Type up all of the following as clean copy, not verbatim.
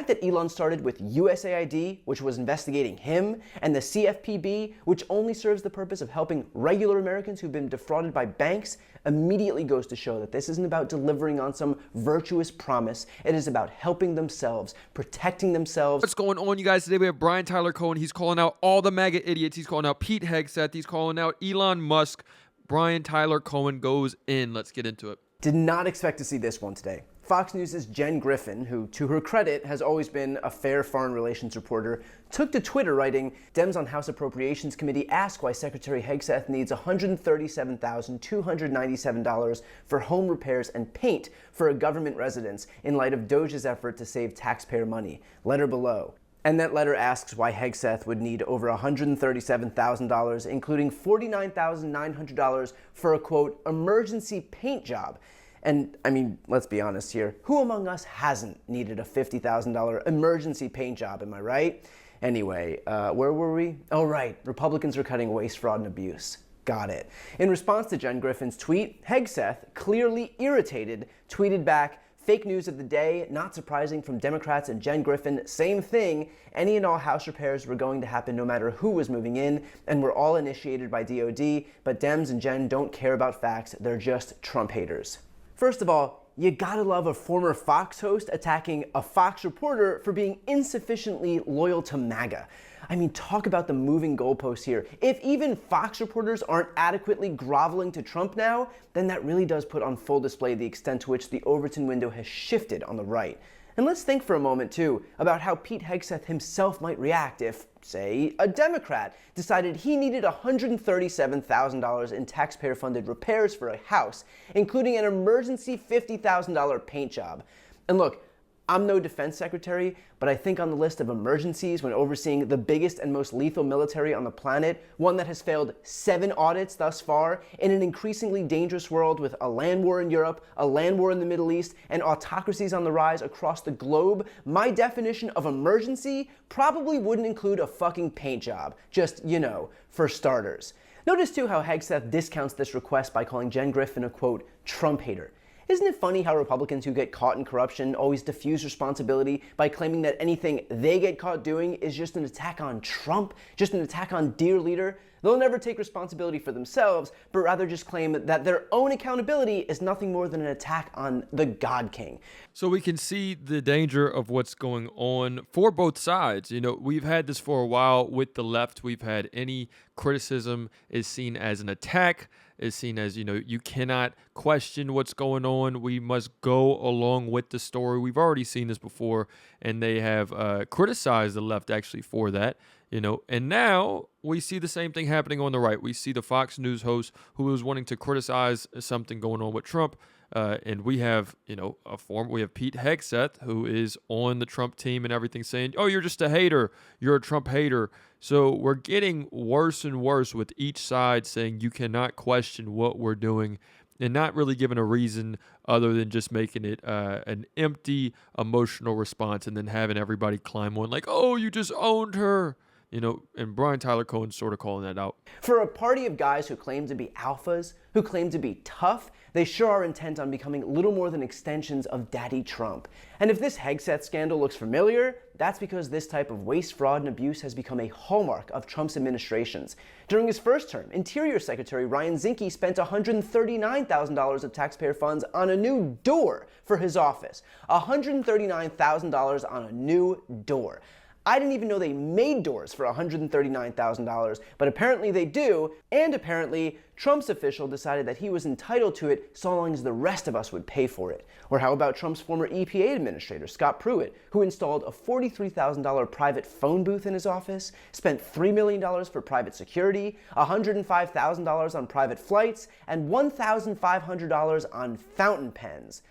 that Elon started with USAID, which was investigating him, and the CFPB, which only serves the purpose of helping regular Americans who've been defrauded by banks, immediately goes to show that this isn't about delivering on some virtuous promise. It is about helping themselves, protecting themselves. What's going on, you guys? Today we have Brian Tyler Cohen. He's calling out all the MAGA idiots. He's calling out Pete Hegseth. He's calling out Elon Musk. Brian Tyler Cohen goes in. Let's get into it. Did not expect to see this one today. Fox News' Jen Griffin, who to her credit has always been a fair foreign relations reporter, took to Twitter writing, Dems on House Appropriations Committee ask why Secretary Hegseth needs $137,297 for home repairs and paint for a government residence in light of Doge's effort to save taxpayer money. Letter below. And that letter asks why Hegseth would need over $137,000, including $49,900 for a, quote, emergency paint job. And, I mean, let's be honest here. Who among us hasn't needed a $50,000 emergency paint job, am I right? Anyway, where were we? Oh, right. Republicans are cutting waste, fraud, and abuse. Got it. In response to Jen Griffin's tweet, Hegseth, clearly irritated, tweeted back, fake news of the day, not surprising from Democrats and Jen Griffin, same thing. Any and all house repairs were going to happen no matter who was moving in, and were all initiated by DOD, but Dems and Jen don't care about facts, they're just Trump haters. First of all, you gotta love a former Fox host attacking a Fox reporter for being insufficiently loyal to MAGA. I mean, talk about the moving goalposts here. If even Fox reporters aren't adequately groveling to Trump now, then that really does put on full display the extent to which the Overton window has shifted on the right. And let's think for a moment, too, about how Pete Hegseth himself might react if, say, a Democrat decided he needed $137,000 in taxpayer-funded repairs for a house, including an emergency $50,000 paint job. And look, I'm no defense secretary, but I think on the list of emergencies when overseeing the biggest and most lethal military on the planet, one that has failed 7 audits thus far, in an increasingly dangerous world with a land war in Europe, a land war in the Middle East, and autocracies on the rise across the globe, my definition of emergency probably wouldn't include a fucking paint job. Just, you know, for starters. Notice too how Hegseth discounts this request by calling Jen Griffin a, quote, Trump hater. Isn't it funny how Republicans who get caught in corruption always diffuse responsibility by claiming that anything they get caught doing is just an attack on Trump, just an attack on dear leader? They'll never take responsibility for themselves, but rather just claim that their own accountability is nothing more than an attack on the God King. So we can see the danger of what's going on for both sides. You know, we've had this for a while with the left. We've had any criticism is seen as an attack, is seen as, you know, you cannot question what's going on. We must go along with the story. We've already seen this before, and they have criticized the left actually for that. You know, and now we see the same thing happening on the right. We see the Fox News host who was wanting to criticize something going on with Trump. And we have, you know, we have Pete Hegseth, who is on the Trump team and everything, saying, oh, you're just a hater. You're a Trump hater. So we're getting worse and worse with each side saying you cannot question what we're doing and not really giving a reason other than just making it an empty emotional response and then having everybody climb on like, oh, you just owned her. You know, and Brian Tyler Cohen sort of calling that out. For a party of guys who claim to be alphas, who claim to be tough, they sure are intent on becoming little more than extensions of Daddy Trump. And if this Hegseth scandal looks familiar, that's because this type of waste, fraud, and abuse has become a hallmark of Trump's administrations. During his first term, Interior Secretary Ryan Zinke spent $139,000 of taxpayer funds on a new door for his office. $139,000 on a new door. I didn't even know they made doors for $139,000, but apparently they do, and apparently Trump's official decided that he was entitled to it so long as the rest of us would pay for it. Or how about Trump's former EPA administrator, Scott Pruitt, who installed a $43,000 private phone booth in his office, spent $3 million for private security, $105,000 on private flights, and $1,500 on fountain pens.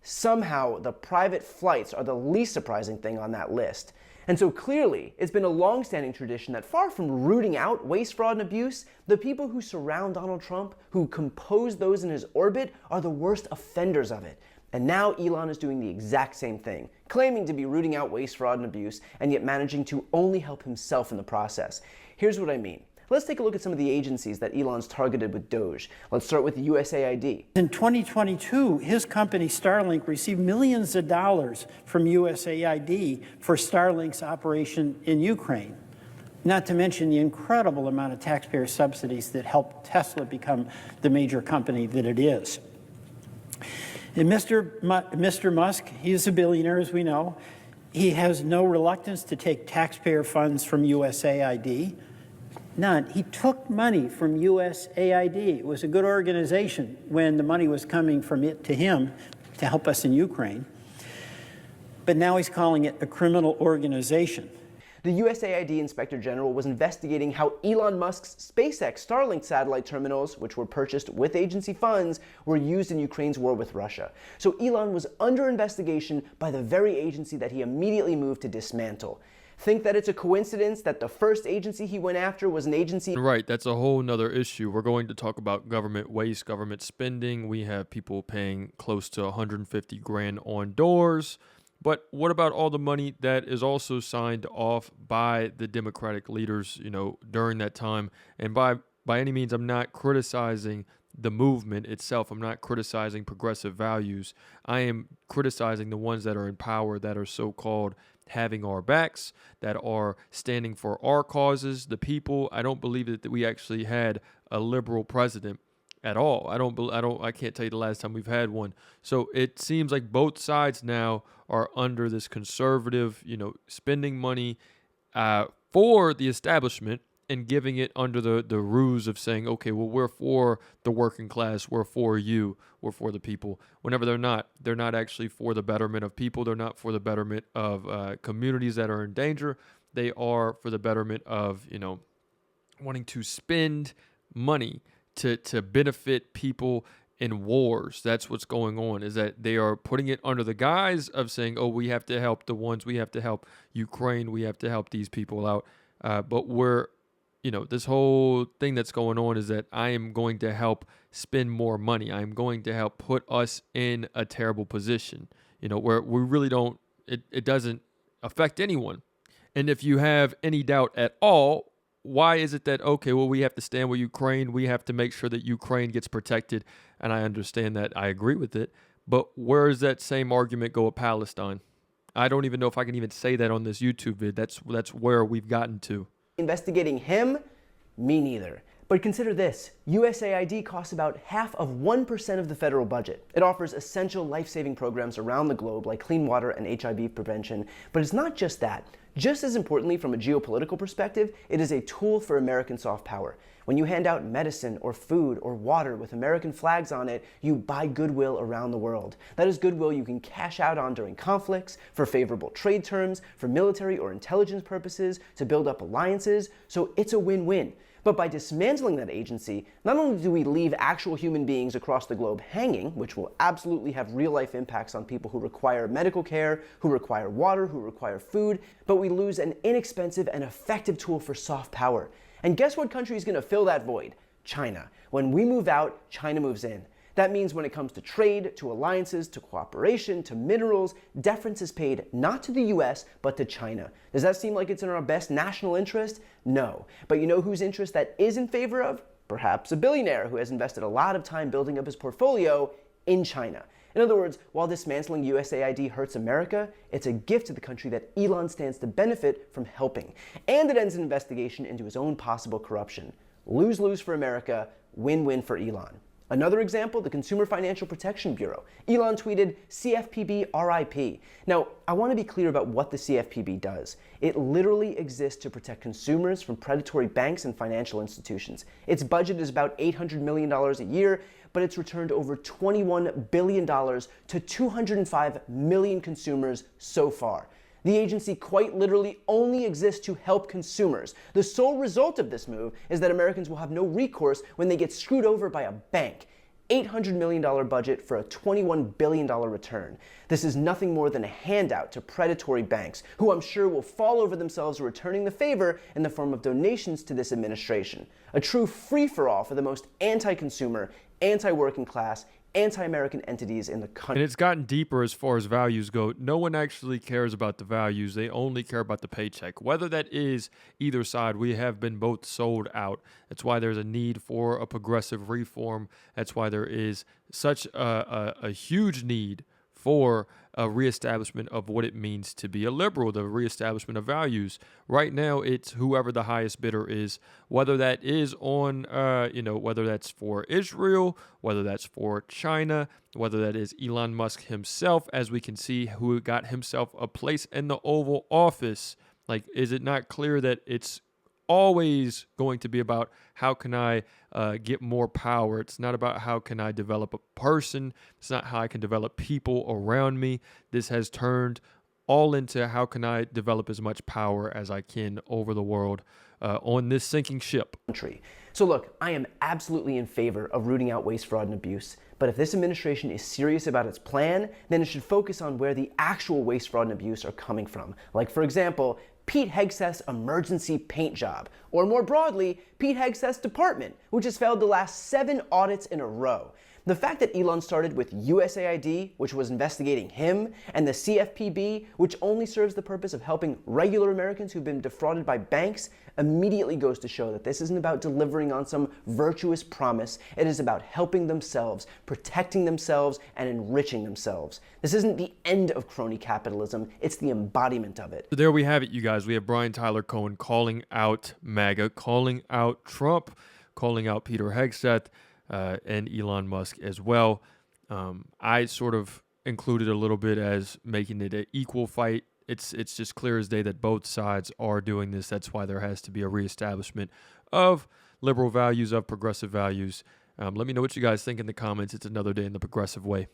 Somehow, the private flights are the least surprising thing on that list. And so clearly, it's been a long-standing tradition that far from rooting out waste, fraud, and abuse, the people who surround Donald Trump, who compose those in his orbit, are the worst offenders of it. And now Elon is doing the exact same thing, claiming to be rooting out waste, fraud, and abuse, and yet managing to only help himself in the process. Here's what I mean. Let's take a look at some of the agencies that Elon's targeted with Doge. Let's start with USAID. In 2022, his company Starlink received millions of dollars from USAID for Starlink's operation in Ukraine. Not to mention the incredible amount of taxpayer subsidies that helped Tesla become the major company that it is. And Mr. Musk, he's a billionaire, as we know. He has no reluctance to take taxpayer funds from USAID. None. He took money from USAID. It was a good organization when the money was coming from it to him to help us in Ukraine. But now he's calling it a criminal organization. The USAID Inspector General was investigating how Elon Musk's SpaceX Starlink satellite terminals, which were purchased with agency funds, were used in Ukraine's war with Russia. So Elon was under investigation by the very agency that he immediately moved to dismantle. Think that it's a coincidence that the first agency he went after was an agency? Right, that's a whole nother issue. We're going to talk about government waste, government spending. We have people paying close to 150 grand on doors. But what about all the money that is also signed off by the Democratic leaders, during that time? And by any means, I'm not criticizing the movement itself. I'm not criticizing progressive values. I am criticizing the ones that are in power, that are so-called having our backs, that are standing for our causes, the people. I don't believe that we actually had a liberal president at all. I can't tell you the last time we've had one. So it seems like both sides now are under this conservative, spending money for the establishment and giving it under the ruse of saying, okay, well, we're for the working class, we're for you, we're for the people. Whenever they're not actually for the betterment of people. They're not for the betterment of communities that are in danger. They are for the betterment of, wanting to spend money to benefit people in wars. That's what's going on, is that they are putting it under the guise of saying, oh, we have to help the ones, we have to help Ukraine, we have to help these people out. But this whole thing that's going on is that I am going to help spend more money. I'm going to help put us in a terrible position, where we really don't, it doesn't affect anyone. And if you have any doubt at all, why is it that, okay, well, we have to stand with Ukraine, we have to make sure that Ukraine gets protected, and I understand that, I agree with it, but where does that same argument go with Palestine? I don't even know if I can even say that on this YouTube vid. That's where we've gotten to. Investigating him? Me neither. But consider this, USAID costs about half of 1% of the federal budget. It offers essential life-saving programs around the globe like clean water and HIV prevention, but it's not just that. Just as importantly, from a geopolitical perspective, it is a tool for American soft power. When you hand out medicine or food or water with American flags on it, you buy goodwill around the world. That is goodwill you can cash out on during conflicts, for favorable trade terms, for military or intelligence purposes, to build up alliances, so it's a win-win. But by dismantling that agency, not only do we leave actual human beings across the globe hanging, which will absolutely have real-life impacts on people who require medical care, who require water, who require food, but we lose an inexpensive and effective tool for soft power. And guess what country is going to fill that void? China. When we move out, China moves in. That means when it comes to trade, to alliances, to cooperation, to minerals, deference is paid not to the US, but to China. Does that seem like it's in our best national interest? No. But you know whose interest that is in favor of? Perhaps a billionaire who has invested a lot of time building up his portfolio in China. In other words, while dismantling USAID hurts America, it's a gift to the country that Elon stands to benefit from helping. And it ends an investigation into his own possible corruption. Lose-lose for America, win-win for Elon. Another example, the Consumer Financial Protection Bureau. Elon tweeted, CFPB RIP. Now, I want to be clear about what the CFPB does. It literally exists to protect consumers from predatory banks and financial institutions. Its budget is about $800 million a year, but it's returned over $21 billion to 205 million consumers so far. The agency quite literally only exists to help consumers. The sole result of this move is that Americans will have no recourse when they get screwed over by a bank. $800 million budget for a $21 billion return. This is nothing more than a handout to predatory banks, who I'm sure will fall over themselves returning the favor in the form of donations to this administration. A true free-for-all for the most anti-consumer, anti-working class, anti-American entities in the And country. it's gotten deeper as far as values go. No one actually cares about the values. They only care about the paycheck. Whether that is either side, we have been both sold out. That's why there's a need for a progressive reform. That's why there is such a huge need for a reestablishment of what it means to be a liberal, the reestablishment of values. Right now, it's whoever the highest bidder is, whether that is on, whether that's for Israel, whether that's for China, whether that is Elon Musk himself, as we can see, who got himself a place in the Oval Office. Like, is it not clear that it's always going to be about how can I get more power? It's not about how can I develop a person. It's not how I can develop people around me. This has turned all into how can I develop as much power as I can over the world on this sinking ship. So look, I am absolutely in favor of rooting out waste, fraud, and abuse. But if this administration is serious about its plan, then it should focus on where the actual waste, fraud, and abuse are coming from. Like, for example, Pete Hegseth's emergency paint job, or more broadly, Pete Hegseth's department, which has failed the last 7 audits in a row. The fact that Elon started with USAID, which was investigating him, and the CFPB, which only serves the purpose of helping regular Americans who've been defrauded by banks, immediately goes to show that this isn't about delivering on some virtuous promise. It is about helping themselves, protecting themselves, and enriching themselves. This isn't the end of crony capitalism, it's the embodiment of it. So there we have it, you guys. We have Brian Tyler Cohen calling out MAGA, calling out Trump, calling out Peter Hegseth, and Elon Musk as well. I sort of included a little bit as making it an equal fight. It's just clear as day that both sides are doing this. That's why there has to be a reestablishment of liberal values, of progressive values. Let me know what you guys think in the comments. It's another day in the progressive way.